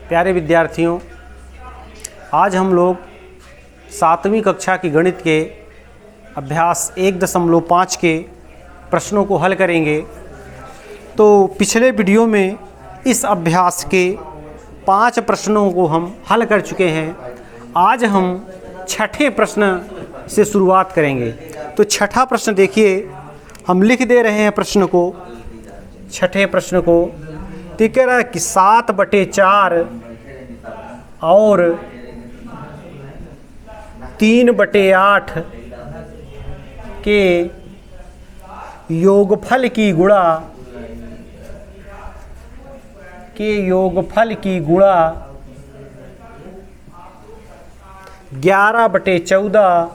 प्यारे विद्यार्थियों, आज हम लोग 7वीं कक्षा की गणित के अभ्यास 1.5 के प्रश्नों को हल करेंगे। तो पिछले वीडियो में इस अभ्यास के 5 प्रश्नों को हम हल कर चुके हैं। आज हम छठे प्रश्न से शुरुआत करेंगे। तो छठा प्रश्न देखिए, हम लिख दे रहे हैं प्रश्न को, छठे प्रश्न को। तो कह रहा है कि 7/4 और 3/8 के योगफल की गुणा 11/14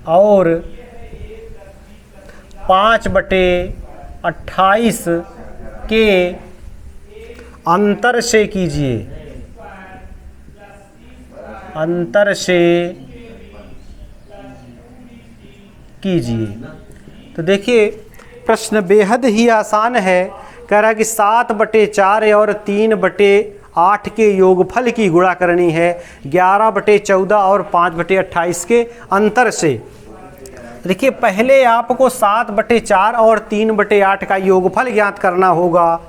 और 5/28 के अंतर से कीजिए। तो देखिए प्रश्न बेहद ही आसान है। कह रहा है कि 7/4 और 3/8 के योगफल की गुणा करनी है 11/14 और 5/28 के अंतर से। देखिए पहले आपको 7/4 और 3/8 का योगफल ज्ञात करना होगा,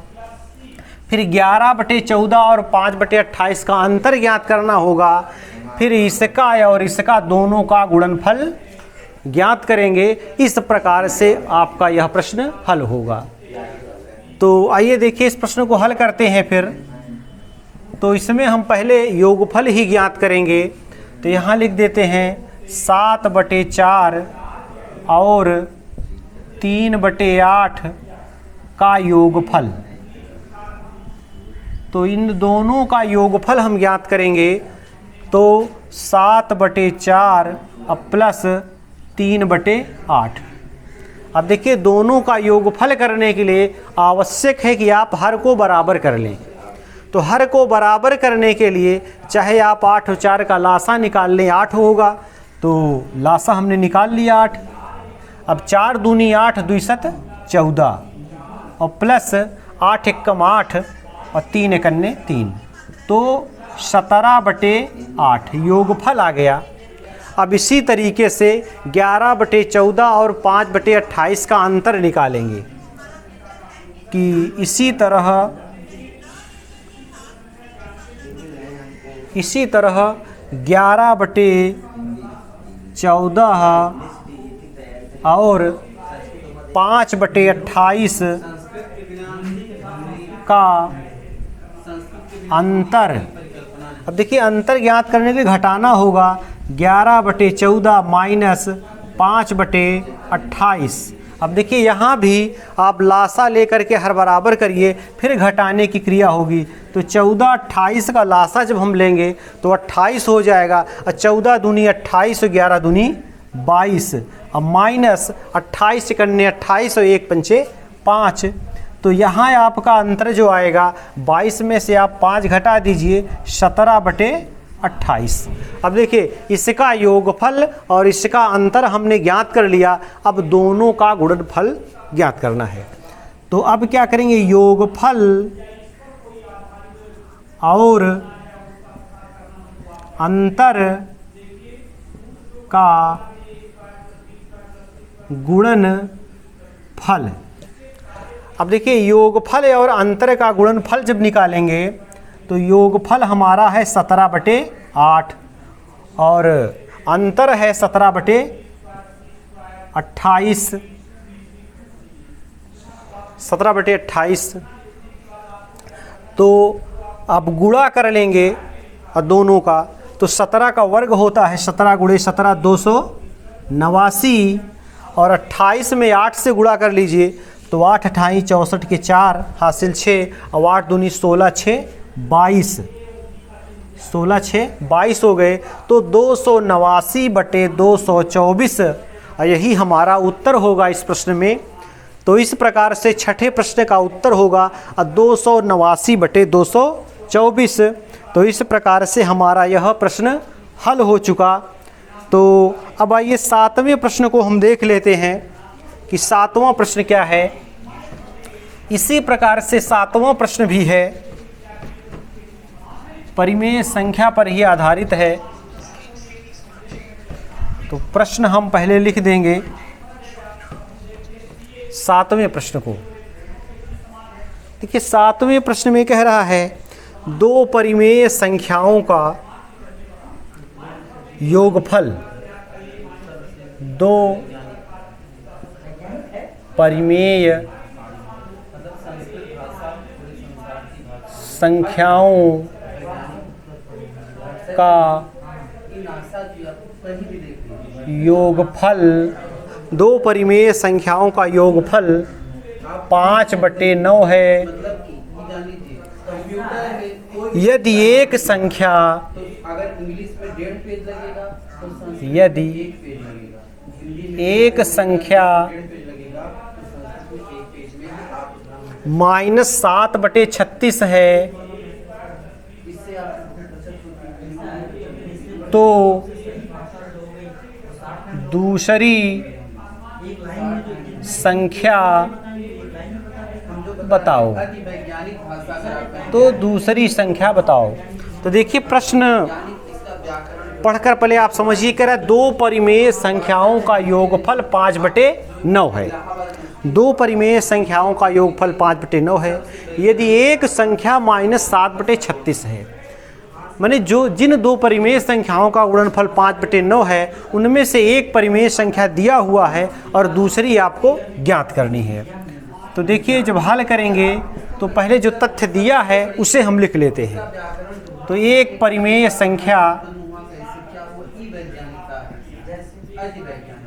फिर 11/14 और 5/28 का अंतर ज्ञात करना होगा, फिर इसका और इसका दोनों का गुणनफल ज्ञात करेंगे। इस प्रकार से आपका यह प्रश्न हल होगा। तो आइए देखिए इस प्रश्न को हल करते हैं। फिर तो इसमें हम पहले योगफल ही ज्ञात करेंगे। तो यहाँ लिख देते हैं 7/4 और 3/8 का योगफल। तो इन दोनों का योगफल हम ज्ञात करेंगे। तो 7/4 प्लस 3/8। अब देखिए दोनों का योगफल करने के लिए आवश्यक है कि आप हर को बराबर कर लें। तो हर को बराबर करने के लिए चाहे आप 8 और 4 का लासा निकाल लें, 8 होगा। तो लासा हमने निकाल लिया 8। अब 4 दूनी 8, 2 7 14 और प्लस 8 एकम 8 और 3 एकन्ने 3, तो 17/8 योगफल आ गया। अब इसी तरीके से 11/14 और 5/28 का अंतर निकालेंगे कि इसी तरह 11/14 और 5/28 का अंतर। अब देखिए अंतर ज्ञात करने के लिए घटाना होगा 11/14 माइनस 5/28। अब देखिए यहाँ भी आप लासा लेकर के हर बराबर करिए, फिर घटाने की क्रिया होगी। तो 14 28 का लासा जब हम लेंगे तो 28 हो जाएगा, और 14 दूनी 28 और 11 दूनी 22 और माइनस 28 करने 28 और 1 पंचे 5। तो यहाँ आपका अंतर जो आएगा 22 में से आप 5 घटा दीजिए, 17/28। अब देखिए इसका योगफल और इसका अंतर हमने ज्ञात कर लिया। अब दोनों का गुणनफल ज्ञात करना है। तो अब क्या करेंगे, योगफल और अंतर का गुणनफल। अब देखिए योगफल और अंतर का गुणनफल जब निकालेंगे तो योगफल हमारा है 17/8 और अंतर है 17/28। 17/28। तो अब गुणा कर लेंगे और दोनों का, तो 17 का वर्ग होता है 17 × 17 289, और 28 में 8 से गुणा कर लीजिए। तो 8 28 64 के 4 हासिल 6 और 8 दूनी 16 6 22, 16 6 22 हो गए। तो 289/224 और यही हमारा उत्तर होगा इस प्रश्न में। तो इस प्रकार से छठे प्रश्न का उत्तर होगा 289/224। तो इस प्रकार से हमारा यह प्रश्न हल हो चुका। तो अब आइए 7वें प्रश्न को हम देख लेते हैं कि 7वां प्रश्न क्या है। इसी प्रकार से 7वां प्रश्न भी है परिमेय संख्या पर ही आधारित है। तो प्रश्न हम पहले लिख देंगे 7वें प्रश्न को। देखिए 7वें प्रश्न में कह रहा है दो परिमेय संख्याओं का योगफल, दो परिमेय संख्याओं का योगफल, दो परिमेय संख्याओं का योगफल 5/9 है यदि एक संख्या, यदि एक संख्या -7/36 है तो दूसरी संख्या बताओ। तो दूसरी संख्या बताओ। तो देखिए प्रश्न पढ़कर पहले आप समझिए, कह रहा है दो परिमेय संख्याओं का योगफल 5/9 है। दो परिमेय संख्याओं का योगफल 5/9 है यदि एक संख्या -7/36 है। माने जो जिन दो परिमेय संख्याओं का गुणनफल 5/9 है उनमें से एक परिमेय संख्या दिया हुआ है और दूसरी आपको ज्ञात करनी है। तो देखिए जब हल करेंगे तो पहले जो तथ्य दिया है उसे हम लिख लेते हैं। तो एक परिमेय संख्या,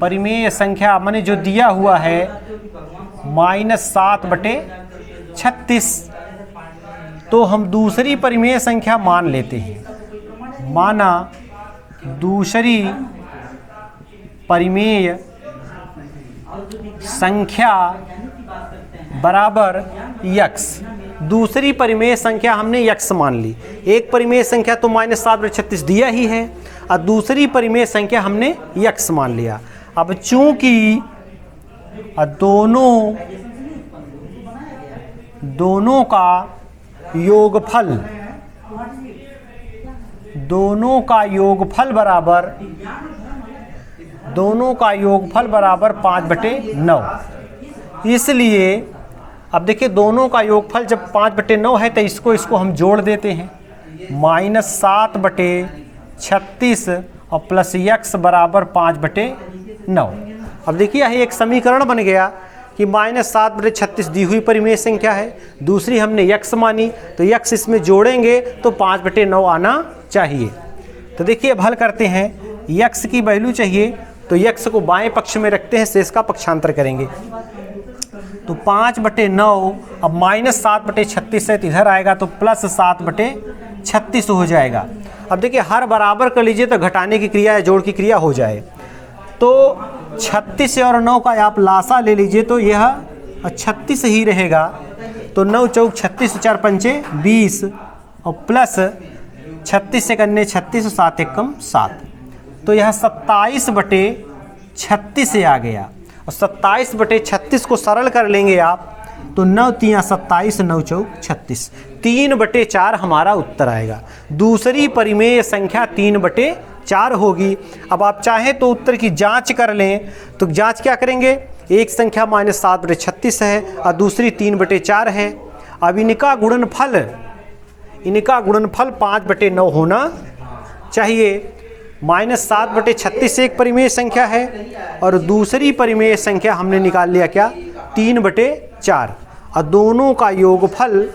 परिमेय संख्या माने जो दिया हुआ है -7/36, तो हम दूसरी परिमेय संख्या मान लेते हैं। माना दूसरी परिमेय संख्या बराबर x। दूसरी परिमेय संख्या हमने x मान ली। एक परिमेय संख्या तो -7/36 दिया ही है और दूसरी परिमेय संख्या हमने x मान लिया। अब चूंकि दोनों का योगफल, दोनों का योगफल बराबर 5/9, इसलिए अब देखिए दोनों का योगफल जब 5/9 है तो इसको हम जोड़ देते हैं। -7/36 और प्लस x बराबर 5/9। अब देखिए यह एक समीकरण बन गया कि -7/36 दी हुई परिमेय संख्या है, दूसरी हमने x मानी तो x इसमें जोड़ेंगे तो 5/9 आना चाहिए। तो देखिए अब हल करते हैं। x की वैल्यू चाहिए तो x को बाएं पक्ष में रखते हैं, शेष का पक्षांतर करेंगे। तो 5/9 अब -7/36 है तो इधर आएगा तो +7/36 हो जाएगा। अब देखिए हर बराबर कर लीजिए तो घटाने की क्रिया या जोड़ की क्रिया हो जाए। तो 36 और 9 का आप लासा ले लीजिए तो यह 36 ही रहेगा। तो 9 चौक 36, 4 पंचे 20 और प्लस 36 से करने 36 और 7 एकम 7, तो यह 27/36 से आ गया। और 27/36 को सरल कर लेंगे आप तो 9 3 27, 9 चौक 36, 3/4 हमारा उत्तर आएगा। दूसरी परिमेय संख्या 3/4 होगी। अब आप चाहें तो उत्तर की जांच कर लें। तो जांच क्या करेंगे, एक संख्या -7/36 है और दूसरी 3/4 है। अब इनका गुणनफल 5/9 होना चाहिए। -7/36 एक परिमेय संख्या है और दूसरी परिमेय संख्या हमने निकाल लिया क्या, 3/4, और दोनों का योगफल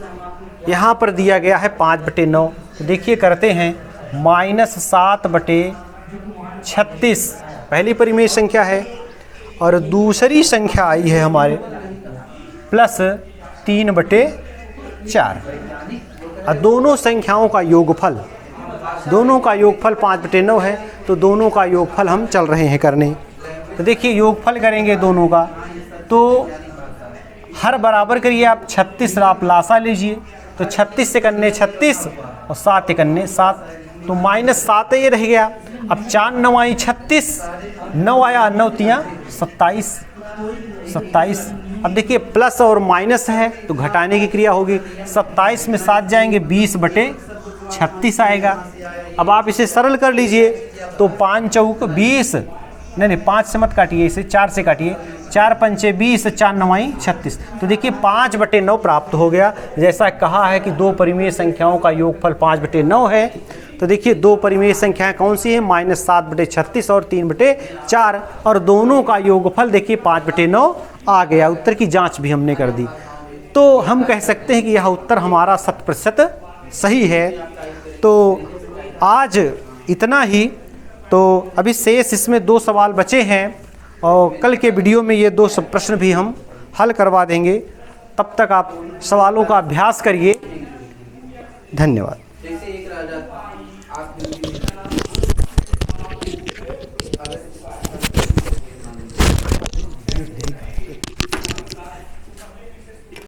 यहाँ पर दिया गया है 5/9। तो देखिए करते हैं, -7/36 पहली परिमेय संख्या है और दूसरी संख्या आई है हमारे +3/4, और दोनों संख्याओं का योगफल 5/9 है। तो दोनों का योगफल हम चल रहे हैं करने। तो देखिए योगफल करेंगे दोनों का तो हर बराबर करिए आप 36 आप लासा लीजिए तो 36 से करने 36 और 7 से करने 7, तो -7 ये रह गया। अब 4 9 आई 36, 9 आया 9 3 27। अब देखिए प्लस और माइनस है तो घटाने की क्रिया होगी। 27 में 7 जाएंगे 20/9, 36 आएगा। अब आप इसे सरल कर लीजिए तो 5 चौक 20, नहीं 5 से मत काटिए, इसे 4 से काटिए, 4 पंचे 20, 4 नवाई 36। तो देखिए 5/9 प्राप्त हो गया। जैसा कहा है कि दो परिमेय संख्याओं का योगफल 5/9 है, तो देखिए दो परिमेय संख्याएं कौन सी है, -7/36 और 3/4, और दोनों का योगफल देखिए 5/9 आ गया। उत्तर की जांच भी हमने कर दी, तो हम कह सकते हैं कि यह उत्तर हमारा 100% सही है। तो आज इतना ही। तो अभी शेष इसमें 2 सवाल बचे हैं और कल के वीडियो में ये 2 प्रश्न भी हम हल करवा देंगे। तब तक आप सवालों का अभ्यास करिए। धन्यवाद।